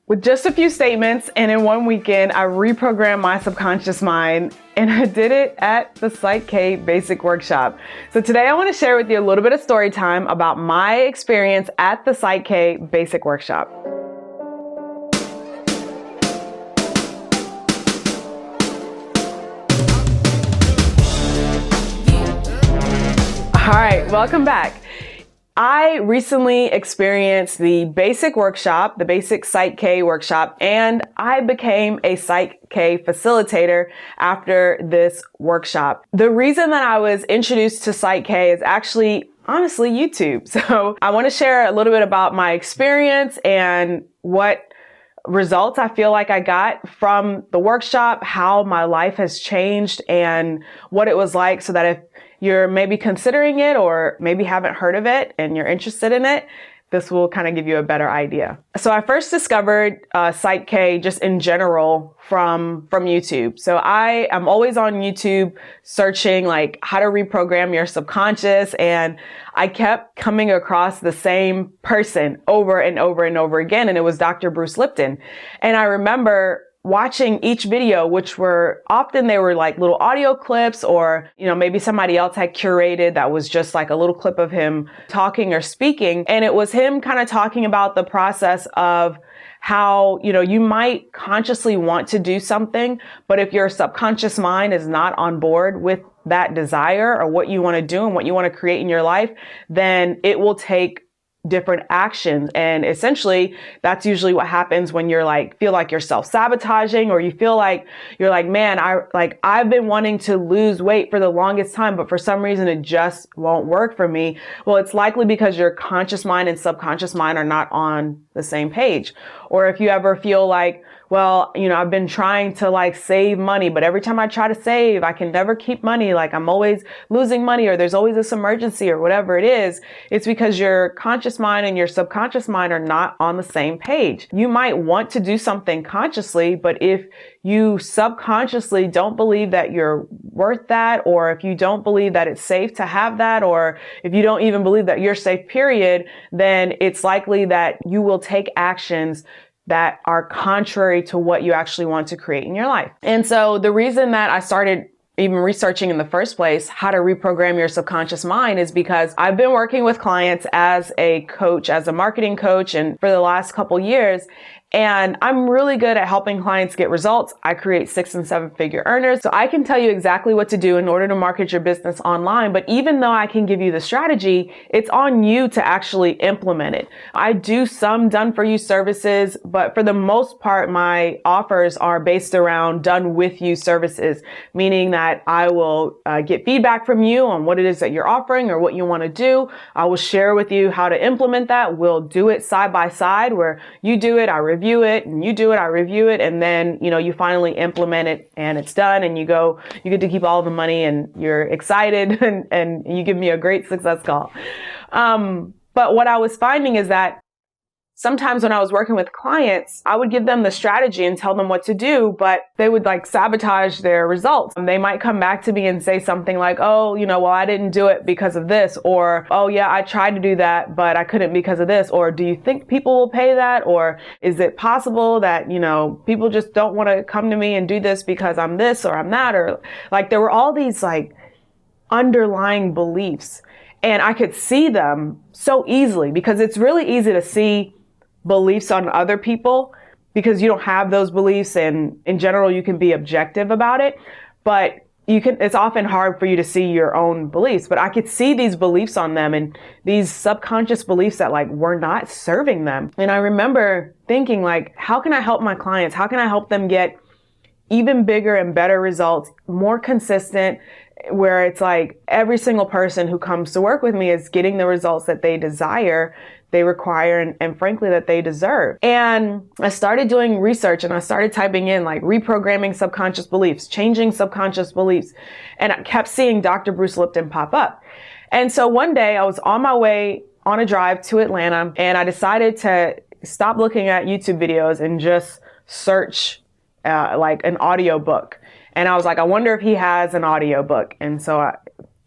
With just a few statements and in one weekend, I reprogrammed my subconscious mind, and I did it at the PSYCH-K Basic Workshop. So today I want to share with you a little bit of story time about my experience at the PSYCH-K Basic Workshop. All right, welcome back. I recently experienced the basic workshop, the basic PSYCH-K workshop, and I became a PSYCH-K facilitator after this workshop. The reason that I was introduced to PSYCH-K is actually, honestly, YouTube. So I want to share a little bit about my experience and what results I feel like I got from the workshop, how my life has changed, and what it was like, so that if you're maybe considering it or maybe haven't heard of it and you're interested in it, this will kind of give you a better idea. So I first discovered PSYCH-K just in general from YouTube. So I am always on YouTube searching like how to reprogram your subconscious, and I kept coming across the same person over and over and over again, and it was Dr. Bruce Lipton. And I remember watching each video, which were often they were like little audio clips, or, you know, maybe somebody else had curated that was just like a little clip of him talking or speaking. And it was him kind of talking about the process of how, you know, you might consciously want to do something, but if your subconscious mind is not on board with that desire or what you want to do and what you want to create in your life, then it will take different actions. And essentially that's usually what happens when you're like, feel like you're self-sabotaging, or you feel like you're like, man, I've been wanting to lose weight for the longest time, but for some reason it just won't work for me. Well, it's likely because your conscious mind and subconscious mind are not on the same page. Or if you ever feel like, well, you know, I've been trying to like save money, but every time I try to save, I can never keep money. Like I'm always losing money, or there's always this emergency or whatever it is. It's because your conscious mind and your subconscious mind are not on the same page. You might want to do something consciously, but if you subconsciously don't believe that you're worth that, or if you don't believe that it's safe to have that, or if you don't even believe that you're safe, period, then it's likely that you will take actions that are contrary to what you actually want to create in your life. And so the reason that I started even researching in the first place how to reprogram your subconscious mind is because I've been working with clients as a coach, as a marketing coach, and for the last couple years, and I'm really good at helping clients get results. I create 6- and 7-figure earners. So I can tell you exactly what to do in order to market your business online. But even though I can give you the strategy, it's on you to actually implement it. I do some done for you services, but for the most part, my offers are based around done with you services, meaning that I will get feedback from you on what it is that you're offering or what you want to do. I will share with you how to implement that. We'll do it side by side, where you do it, I review it, and you do it, I review it, and then, you know, you finally implement it and it's done, and you get to keep all the money, and you're excited, and you give me a great success call. But what I was finding is that sometimes when I was working with clients, I would give them the strategy and tell them what to do, but they would like sabotage their results. And they might come back to me and say something like, oh, you know, well, I didn't do it because of this, or, oh yeah, I tried to do that, but I couldn't because of this, or do you think people will pay that? Or is it possible that, you know, people just don't want to come to me and do this because I'm this or I'm that? Or like, there were all these like underlying beliefs, and I could see them so easily, because it's really easy to see beliefs on other people because you don't have those beliefs, and in general you can be objective about it, but it's often hard for you to see your own beliefs. But I could see these beliefs on them, and these subconscious beliefs that like were not serving them. And I remember thinking like, how can I help my clients? How can I help them get even bigger and better results, more consistent, where it's like every single person who comes to work with me is getting the results that they desire, they require, and frankly that they deserve. And I started doing research, and I started typing in like reprogramming subconscious beliefs, changing subconscious beliefs, and I kept seeing Dr. Bruce Lipton pop up. And so one day I was on my way on a drive to Atlanta, and I decided to stop looking at YouTube videos and just search like an audio book. And I was like, I wonder if he has an audio book. And so I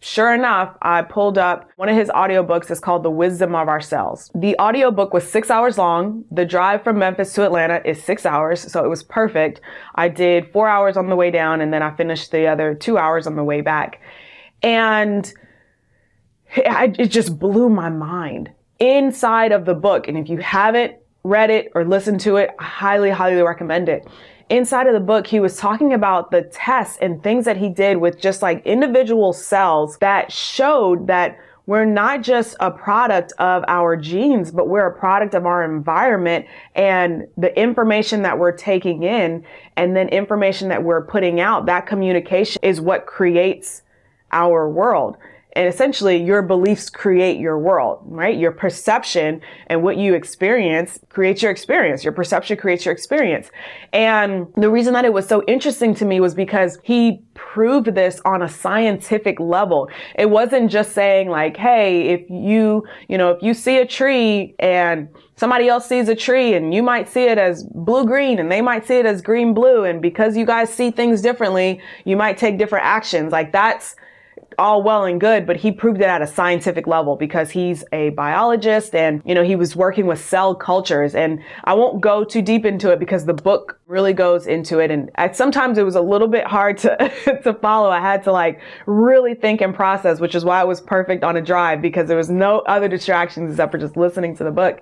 sure enough, I pulled up one of his audiobooks. It's called The Wisdom of Ourselves. The audiobook was 6 hours long. The drive from Memphis to Atlanta is 6 hours, so it was perfect. I did 4 hours on the way down, and then I finished the other 2 hours on the way back. And it just blew my mind inside of the book. And if you haven't read it or listened to it, I highly, highly recommend it. Inside of the book, he was talking about the tests and things that he did with just like individual cells that showed that we're not just a product of our genes, but we're a product of our environment and the information that we're taking in and then information that we're putting out. That communication is what creates our world. And essentially, your beliefs create your world, right? Your perception and what you experience creates your experience. Your perception creates your experience. And the reason that it was so interesting to me was because he proved this on a scientific level. It wasn't just saying like, hey, if you see a tree and somebody else sees a tree and you might see it as blue-green and they might see it as green-blue. And because you guys see things differently, you might take different actions. Like that's all well and good, but he proved it at a scientific level because he's a biologist and, he was working with cell cultures. And I won't go too deep into it because the book really goes into it. And sometimes it was a little bit hard to, to follow. I had to like really think and process, which is why it was perfect on a drive because there was no other distractions except for just listening to the book.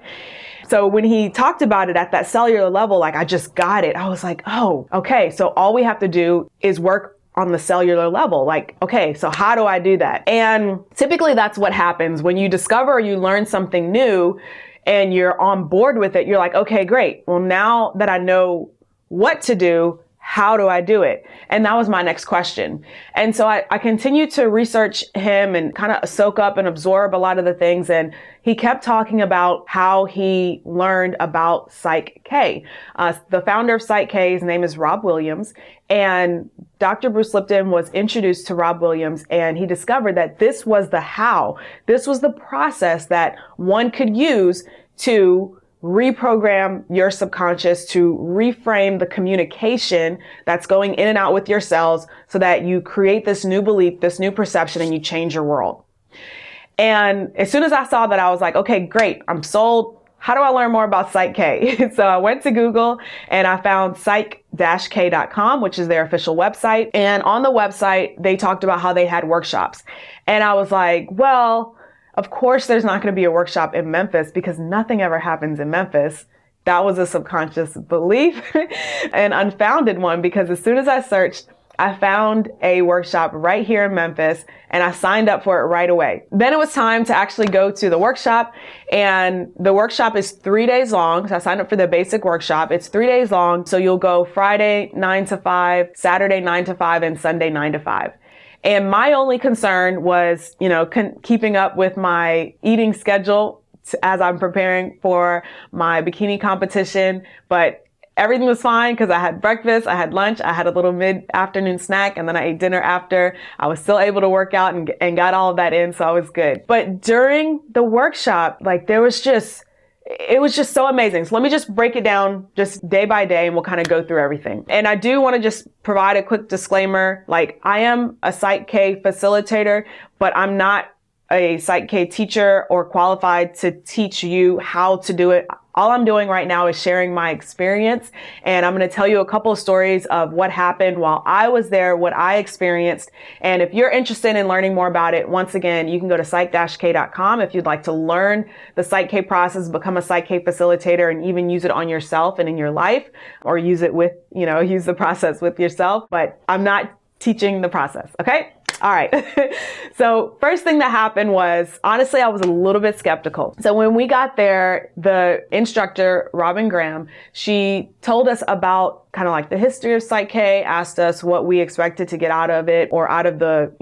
So when he talked about it at that cellular level, like I just got it. I was like, oh, okay. So all we have to do is work on the cellular level. Like, okay, so how do I do that? And typically that's what happens when you discover or you learn something new and you're on board with it. You're like, okay, great. Well, now that I know what to do, how do I do it? And that was my next question. And so I continued to research him and kind of soak up and absorb a lot of the things. And he kept talking about how he learned about PSYCH-K. The founder of PSYCH-K, his name is Rob Williams. And Dr. Bruce Lipton was introduced to Rob Williams and he discovered that this was the how. This was the process that one could use to reprogram your subconscious, to reframe the communication that's going in and out with your cells so that you create this new belief, this new perception, and you change your world. And as soon as I saw that, I was like, okay, great, I'm sold. How do I learn more about PSYCH-K? So I went to Google and I found PSYCH-K.com, which is their official website. And on the website, they talked about how they had workshops. And I was like, well, of course, there's not going to be a workshop in Memphis because nothing ever happens in Memphis. That was a subconscious belief, an unfounded one, because as soon as I searched, I found a workshop right here in Memphis and I signed up for it right away. Then it was time to actually go to the workshop, and the workshop is 3 days long. So I signed up for the basic workshop. It's 3 days long. So you'll go Friday 9 to 5, Saturday 9 to 5, and Sunday 9 to 5. And my only concern was, keeping up with my eating schedule as I'm preparing for my bikini competition. But everything was fine because I had breakfast, I had lunch, I had a little mid-afternoon snack, and then I ate dinner after. I was still able to work out and got all of that in, so I was good. But during the workshop, it was just so amazing. So let me just break it down just day by day and we'll kind of go through everything. And I do want to just provide a quick disclaimer. Like I am a PSYCH-K facilitator, but I'm not a PSYCH-K teacher or qualified to teach you how to do it. All I'm doing right now is sharing my experience, and I'm going to tell you a couple of stories of what happened while I was there, what I experienced. And if you're interested in learning more about it, once again, you can go to psych-k.com if you'd like to learn the PSYCH-K process, become a PSYCH-K facilitator, and even use it on yourself and in your life, or use it with, use the process with yourself. But I'm not teaching the process. Okay. All right. So first thing that happened was, honestly, I was a little bit skeptical. So when we got there, the instructor, Robin Graham, she told us about kind of like the history of PSYCH-K, asked us what we expected to get out of it or out of the,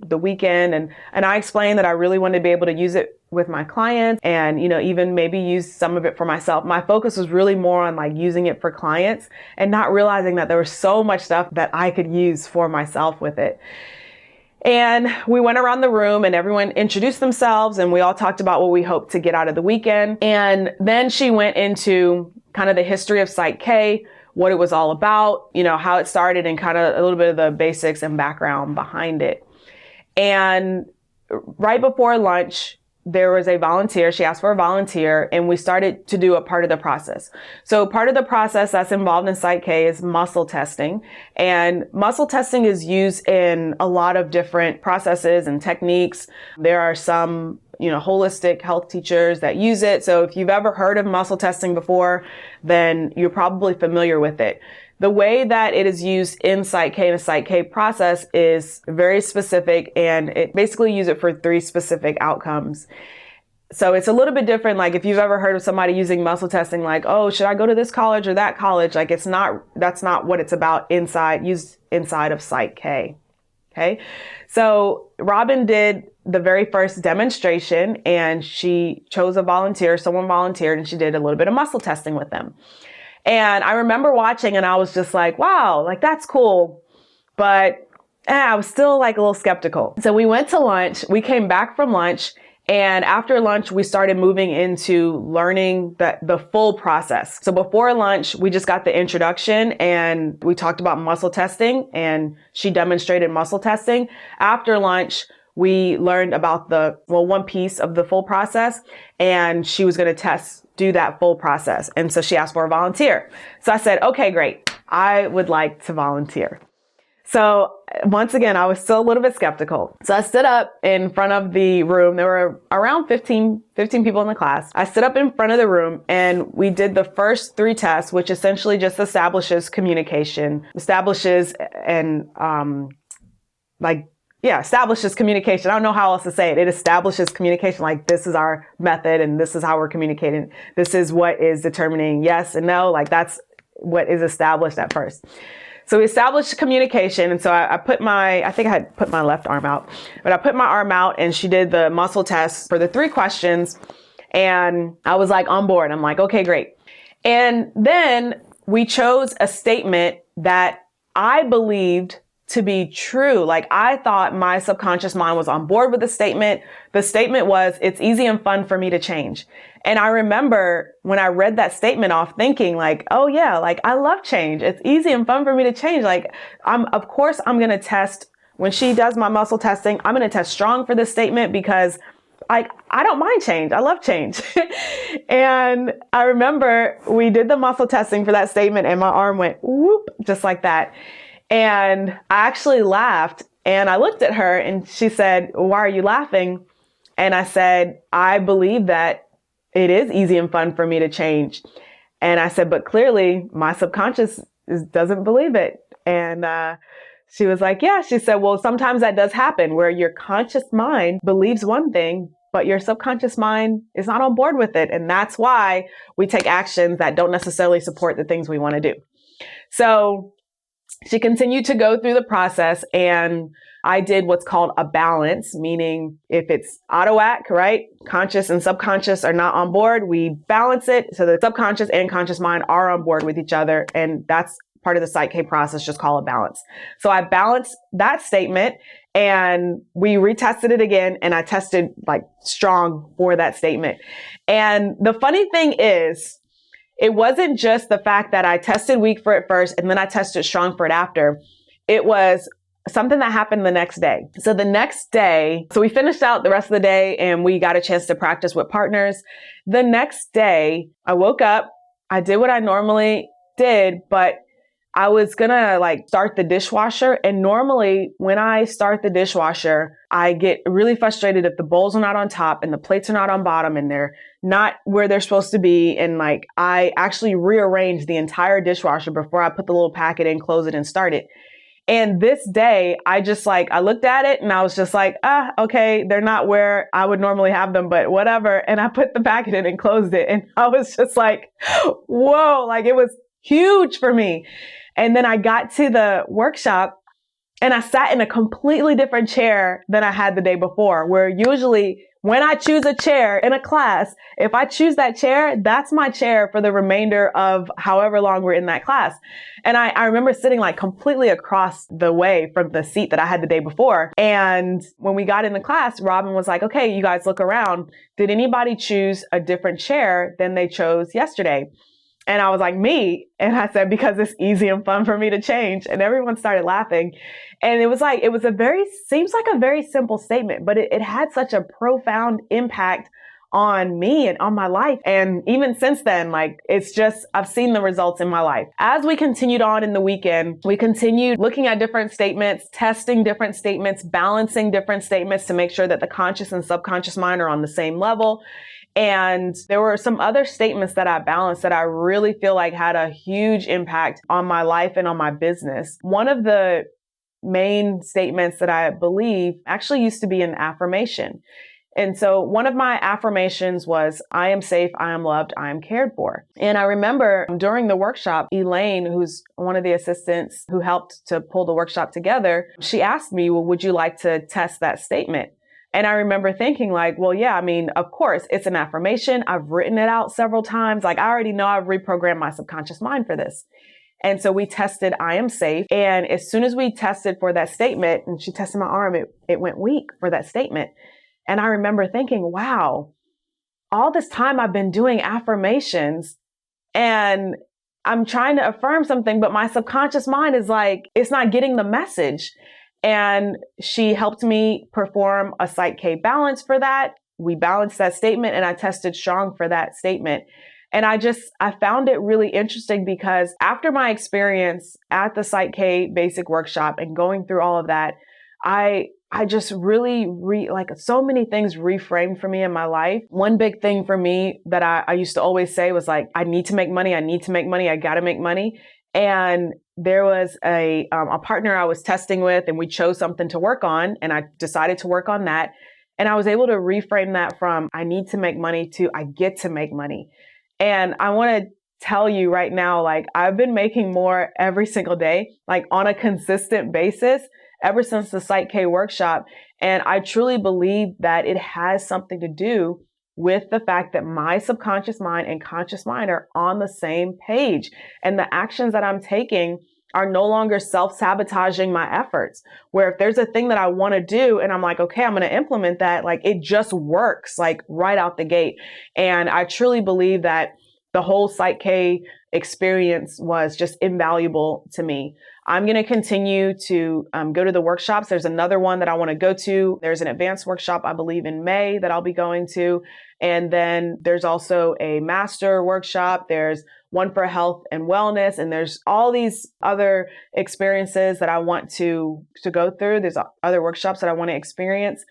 the weekend. And I explained that I really wanted to be able to use it with my clients and, even maybe use some of it for myself. My focus was really more on like using it for clients and not realizing that there was so much stuff that I could use for myself with it. And we went around the room and everyone introduced themselves and we all talked about what we hoped to get out of the weekend. And then she went into kind of the history of PSYCH-K, what it was all about, how it started and kind of a little bit of the basics and background behind it. And right before lunch, there was a volunteer. She asked for a volunteer, and we started to do a part of the process. So part of the process that's involved in PSYCH-K is muscle testing. And muscle testing is used in a lot of different processes and techniques. There are some, holistic health teachers that use it. So if you've ever heard of muscle testing before, then you're probably familiar with it. The way that it is used in PSYCH-K and the PSYCH-K process is very specific, and it basically use it for 3 specific outcomes. So it's a little bit different. Like if you've ever heard of somebody using muscle testing, like, oh, should I go to this college or that college? Like that's not what it's about used inside of PSYCH-K. Okay. So Robin did the very first demonstration, and she chose a volunteer, someone volunteered, and she did a little bit of muscle testing with them. And I remember watching, and I was just like, wow, like that's cool. But I was still like a little skeptical. So we went to lunch, we came back from lunch, and after lunch, we started moving into learning the full process. So before lunch, we just got the introduction, and we talked about muscle testing, and she demonstrated muscle testing. After lunch, we learned about one piece of the full process, and she was going to do that full process. And so she asked for a volunteer. So I said, okay, great. I would like to volunteer. So once again, I was still a little bit skeptical. So I stood up in front of the room. There were around 15 people in the class. I stood up in front of the room, and we did the first 3 tests, which essentially just establishes communication, establishes communication. I don't know how else to say it. It establishes communication. Like this is our method, and this is how we're communicating. This is what is determining yes and no. Like that's what is established at first. So we established communication. And so I think I had put my left arm out, but I put my arm out, and she did the muscle test for the 3 questions. And I was like on board. I'm like, okay, great. And then we chose a statement that I believed to be true. Like I thought my subconscious mind was on board with the statement. The statement was, it's easy and fun for me to change. And I remember when I read that statement off thinking like, oh yeah, like I love change. It's easy and fun for me to change. Like of course I'm going to test when she does my muscle testing. I'm going to test strong for this statement because I don't mind change. I love change. And I remember we did the muscle testing for that statement, and my arm went whoop, just like that. And I actually laughed, and I looked at her, and she said, why are you laughing? And I said, I believe that it is easy and fun for me to change. And I said, but clearly my subconscious doesn't believe it. And she was like, yeah. She said, well, sometimes that does happen where your conscious mind believes one thing, but your subconscious mind is not on board with it. And that's why we take actions that don't necessarily support the things we want to do. So she continued to go through the process, and I did what's called a balance, meaning if it's out of whack, right? Conscious and subconscious are not on board. We balance it so the subconscious and conscious mind are on board with each other. And that's part of the PSYCH-K process, just call it balance. So I balanced that statement, and we retested it again, and I tested like strong for that statement. And the funny thing is, it wasn't just the fact that I tested weak for it first and then I tested strong for it after. It was something that happened the next day. So the next day, so we finished out the rest of the day, and we got a chance to practice with partners. The next day, I woke up, I did what I normally did, but I was gonna start the dishwasher. And normally when I start the dishwasher, I get really frustrated if the bowls are not on top and the plates are not on bottom and they're not where they're supposed to be. And I actually rearranged the entire dishwasher before I put the little packet in, close it, and start it. And this day, I just I looked at it and I was just like, okay, they're not where I would normally have them, but whatever. And I put the packet in and closed it. And I was just like, whoa, it was huge for me. And then I got to the workshop and I sat in a completely different chair than I had the day before, where usually when I choose a chair in a class, if I choose that chair, that's my chair for the remainder of however long we're in that class. And I remember sitting completely across the way from the seat that I had the day before. And when we got in the class, Robin was like, okay, you guys look around. Did anybody choose a different chair than they chose yesterday? And I was like, me? And I said, because it's easy and fun for me to change. And everyone started laughing. And it was seems like a very simple statement, but it had such a profound impact on me and on my life. And even since then, I've seen the results in my life. As we continued on in the weekend, we continued looking at different statements, testing different statements, balancing different statements to make sure that the conscious and subconscious mind are on the same level. And there were some other statements that I balanced that I really feel like had a huge impact on my life and on my business. One of the main statements that I believe actually used to be an affirmation. And so one of my affirmations was, I am safe, I am loved, I am cared for. And I remember during the workshop, Elaine, who's one of the assistants who helped to pull the workshop together, she asked me, well, would you like to test that statement? And I remember thinking well, yeah, of course, it's an affirmation. I've written it out several times. I already know I've reprogrammed my subconscious mind for this. And so we tested, I am safe. And as soon as we tested for that statement, and she tested my arm, it went weak for that statement. And I remember thinking, wow, all this time I've been doing affirmations and I'm trying to affirm something, but my subconscious mind is it's not getting the message. And she helped me perform a PSYCH-K balance for that. We balanced that statement and I tested strong for that statement. And I found it really interesting because after my experience at the PSYCH-K Basic Workshop and going through all of that, I just really, so many things reframed for me in my life. One big thing for me that I used to always say was I need to make money. I need to make money. I got to make money. And there was a partner I was testing with and we chose something to work on and I decided to work on that. And I was able to reframe that from I need to make money to I get to make money. And I want to tell you right now, I've been making more every single day, on a consistent basis ever since the PSYCH-K workshop. And I truly believe that it has something to do with the fact that my subconscious mind and conscious mind are on the same page. And the actions that I'm taking are no longer self-sabotaging my efforts. Where if there's a thing that I want to do and I'm okay, I'm going to implement that, it just works right out the gate. And I truly believe that the whole PSYCH-K experience was just invaluable to me. I'm going to continue to go to the workshops. There's another one that I want to go to. There's an advanced workshop, I believe, in May that I'll be going to. And then there's also a master workshop. There's one for health and wellness. And there's all these other experiences that I want to go through. There's other workshops that I want to experience.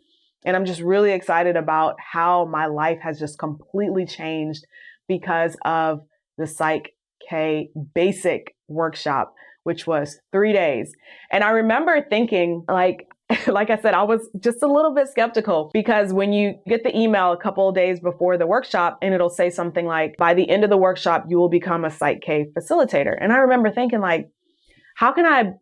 And I'm just really excited about how my life has just completely changed because of the PSYCH-K Basic Workshop, which was 3 days. And I remember thinking, like I said, I was just a little bit skeptical because when you get the email a couple of days before the workshop and it'll say something like, by the end of the workshop, you will become a PSYCH-K facilitator. And I remember thinking how can I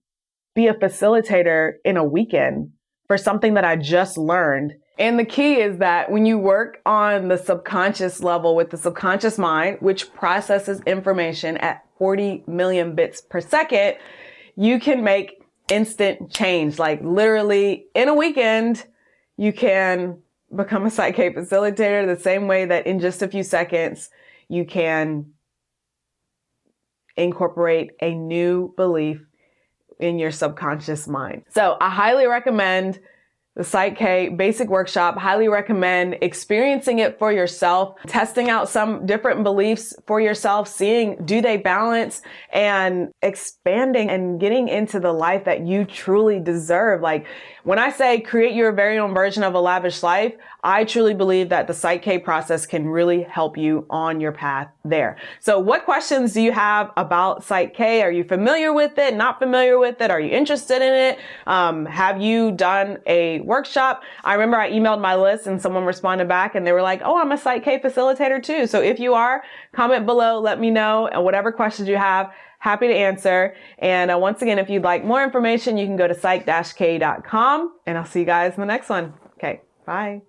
be a facilitator in a weekend for something that I just learned? And the key is that when you work on the subconscious level with the subconscious mind, which processes information at 40 million bits per second, you can make instant change. Literally in a weekend, you can become a PSYCH-K facilitator the same way that in just a few seconds, you can incorporate a new belief in your subconscious mind. So I highly recommend the PSYCH-K Basic Workshop. Highly recommend experiencing it for yourself, testing out some different beliefs for yourself, seeing do they balance, and expanding and getting into the life that you truly deserve. When I say create your very own version of a lavish life, I truly believe that the PSYCH-K process can really help you on your path there. So what questions do you have about PSYCH-K? Are you familiar with it? Not familiar with it? Are you interested in it? Have you done a workshop? I remember I emailed my list and someone responded back and they were like, oh, I'm a PSYCH-K facilitator too. So if you are, comment below, let me know, and whatever questions you have, happy to answer. And once again, if you'd like more information, you can go to psych-k.com, and I'll see you guys in the next one. Okay, bye.